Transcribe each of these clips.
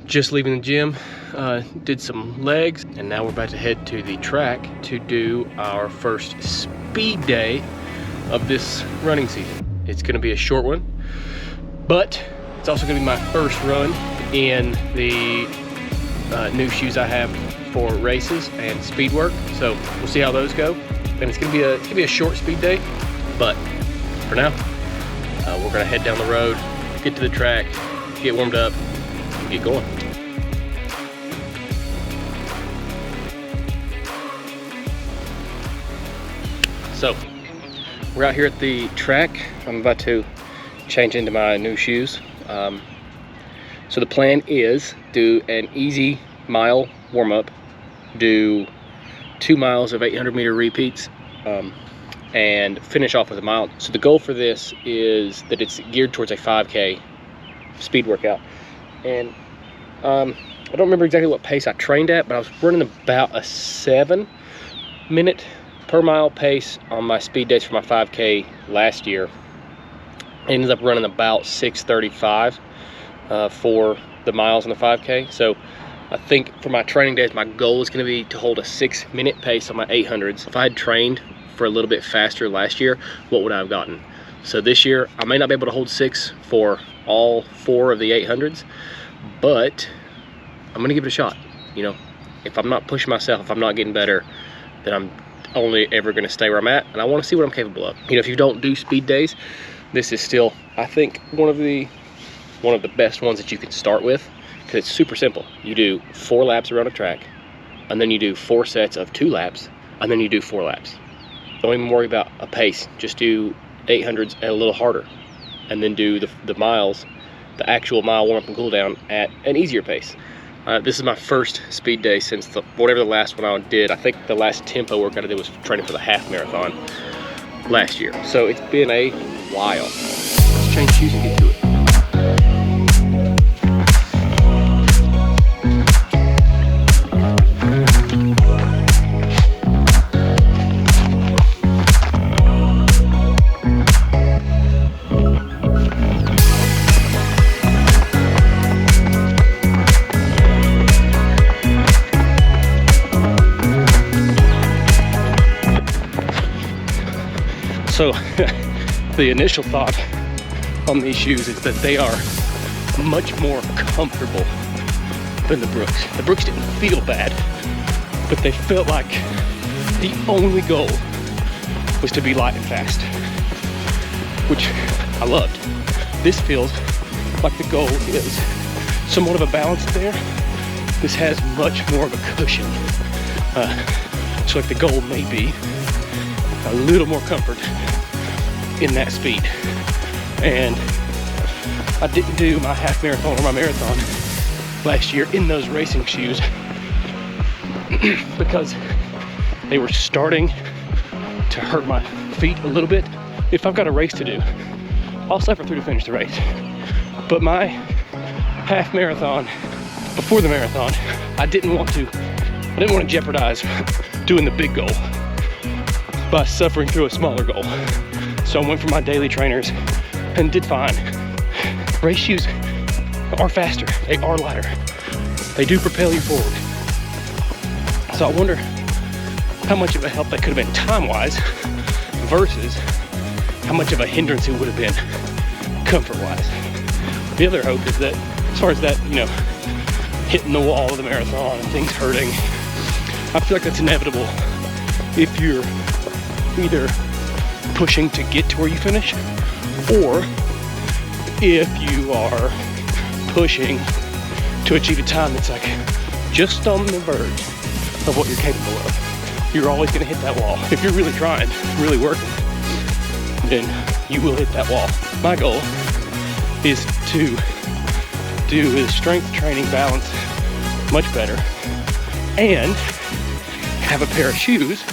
Just leaving the gym, did some legs, and now we're about to head to the track to do our first speed day of this running season. It's gonna be a short one, but it's also gonna be my first run in the new shoes I have for races and speed work. So we'll see how those go. And it's gonna be a short speed day, but for now, we're gonna head down the road, get to the track, get warmed up, and get going. So we're out here at the track. I'm about to change into my new shoes. So the plan is do an easy mile warm up, do 2 miles of 800-meter repeats, and finish off with a mile. So the goal for this is that it's geared towards a 5K speed workout. And I don't remember exactly what pace I trained at, but I was running about a 7-minute per mile pace on my speed days for my 5K last year. I ended up running about 6:35 for the miles on the 5K. So I think for my training days, my goal is going to be to hold a 6-minute pace on my 800s. If I had trained for a little bit faster last year, what would I have gotten? So this year, I may not be able to hold 6 for all 4 of the 800s, but I'm going to give it a shot. You know, if I'm not pushing myself, if I'm not getting better, then I'm only ever going to stay where I'm at, and I want to see what I'm capable of. You know, if you don't do speed days, this is still, I think, one of the best ones that you can start with, because it's super simple. You do 4 laps around a track, and then you do 4 sets of 2 laps, and then you do 4 laps. Don't even worry about a pace. Just do 800s a little harder, and then do the miles, the actual mile warm up and cool down at an easier pace. This is my first speed day since whatever the last one I did. I think the last tempo workout I did was training for the half marathon last year. So it's been a while. Let's change shoes and get to it. So the initial thought on these shoes is that they are much more comfortable than the Brooks. The Brooks didn't feel bad, but they felt like the only goal was to be light and fast, which I loved. This feels like the goal is somewhat of a balance there. This has much more of a cushion. So like the goal may be a little more comfort in that speed. And I didn't do my half marathon or my marathon last year in those racing shoes because they were starting to hurt my feet a little bit. If I've got a race to do, I'll suffer through to finish the race. But my half marathon, before the marathon, I didn't want to jeopardize doing the big goal by suffering through a smaller goal. So I went for my daily trainers and did fine. Race shoes are faster, they are lighter. They do propel you forward. So I wonder how much of a help that could have been time-wise versus how much of a hindrance it would have been comfort-wise. The other hope is that, as far as that, you know, hitting the wall of the marathon and things hurting, I feel like that's inevitable if you're either pushing to get to where you finish, or if you are pushing to achieve a time that's like just on the verge of what you're capable of. You're always going to hit that wall. If you're really trying, really working, then you will hit that wall. My goal is to do the strength training balance much better and have a pair of shoes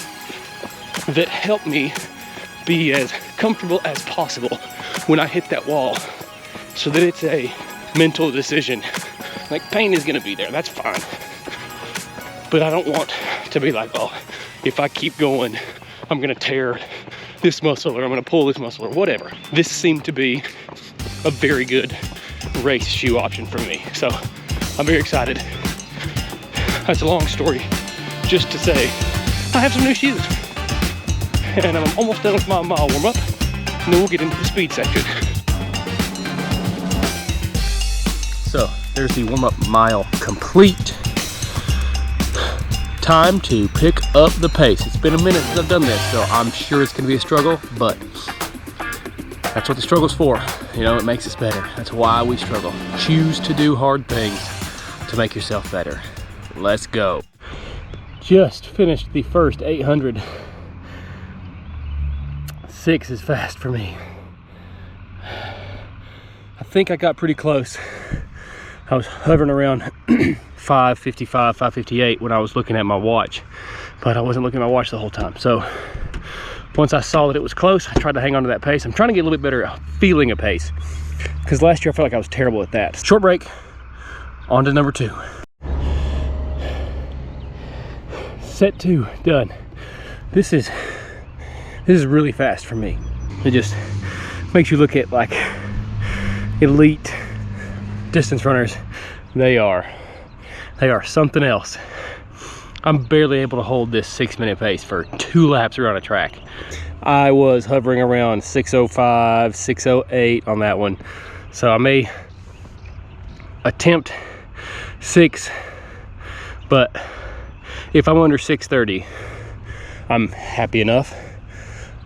that help me be as comfortable as possible when I hit that wall, so that it's a mental decision. Like, pain is gonna be there, that's fine. But I don't want to be like, oh, if I keep going, I'm gonna tear this muscle, or I'm gonna pull this muscle, or whatever. This seemed to be a very good race shoe option for me. So I'm very excited. That's a long story just to say I have some new shoes. And I'm almost done with my mile warm up. And then we'll get into the speed section. So there's the warm up mile complete. Time to pick up the pace. It's been a minute since I've done this, so I'm sure it's gonna be a struggle, but that's what the struggle's for. You know, it makes us better. That's why we struggle. Choose to do hard things to make yourself better. Let's go. Just finished the first 800. 6 is fast for me. I think I got pretty close. I was hovering around 5:55, 5:58 when I was looking at my watch, but I wasn't looking at my watch the whole time. So once I saw that it was close, I tried to hang on to that pace. I'm trying to get a little bit better at feeling a pace, because last year I felt like I was terrible at that. Short break, on to number 2. Set 2, done. This is really fast for me. It just makes you look at like elite distance runners. They are something else. I'm barely able to hold this 6-minute pace for 2 laps around a track. I was hovering around 6:05, 6:08 on that one. So I may attempt 6, but if I'm under 6:30, I'm happy enough.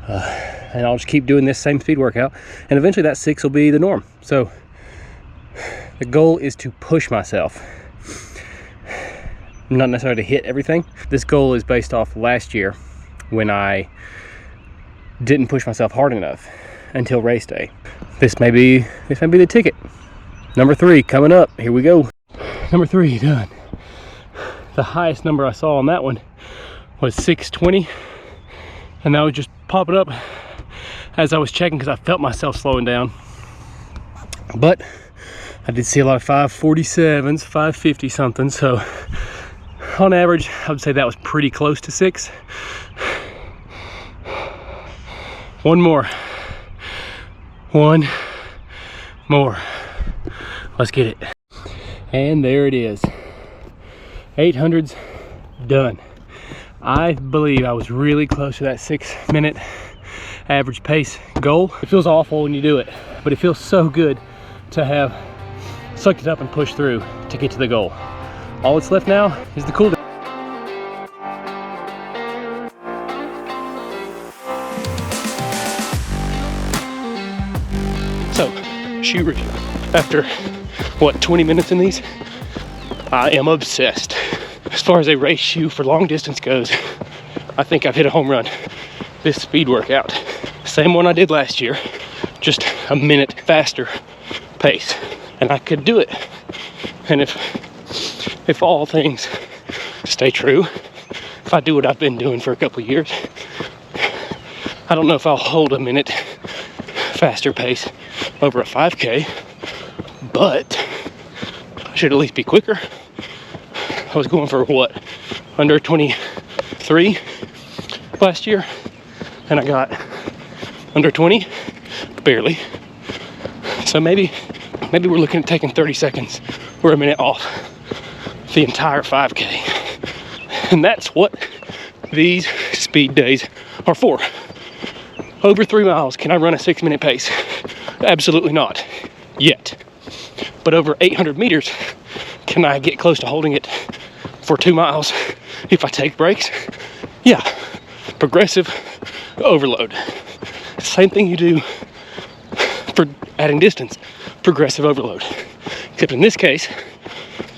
And I'll just keep doing this same speed workout, and eventually that 6 will be the norm. So the goal is to push myself, not necessarily to hit everything. This goal is based off last year when I didn't push myself hard enough until race day. This may be the ticket. Number 3 coming up. Here we go. Number 3 done. The highest number I saw on that one was 6:20, and that was just popping up as I was checking because I felt myself slowing down. But I did see a lot of 5:47s, 5:50 something, so on average I would say that was pretty close to 6. One more. Let's get it. And there it is. 800's done. I believe I was really close to that 6-minute average pace goal. It feels awful when you do it, but it feels so good to have sucked it up and pushed through to get to the goal. All that's left now is the cool down. So, shoe review. After, what, 20 minutes in these? I am obsessed. As far as a race shoe for long distance goes, I think I've hit a home run. This speed workout, same one I did last year, just a minute faster pace, and I could do it. And if all things stay true, if I do what I've been doing for a couple of years, I don't know if I'll hold a minute faster pace over a 5K, but I should at least be quicker. I was going for what, under 23 last year, and I got under 20, barely. So maybe we're looking at taking 30 seconds or a minute off the entire 5K. And that's what these speed days are for. Over 3 miles, can I run a 6-minute pace? Absolutely not, yet. But over 800 meters, can I get close to holding it for 2 miles if I take breaks? Yeah, progressive overload. Same thing you do for adding distance, progressive overload. Except in this case,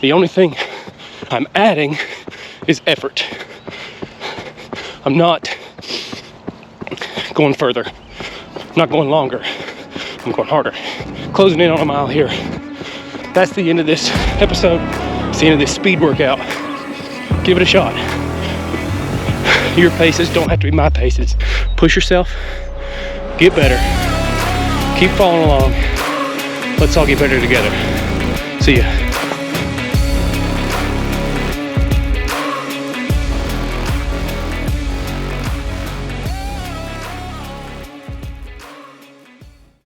the only thing I'm adding is effort. I'm not going further, I'm not going longer, I'm going harder. Closing in on a mile here. That's the end of this episode. It's the end of this speed workout. Give it a shot. Your paces don't have to be my paces. Push yourself, get better, keep following along. Let's all get better together. See ya.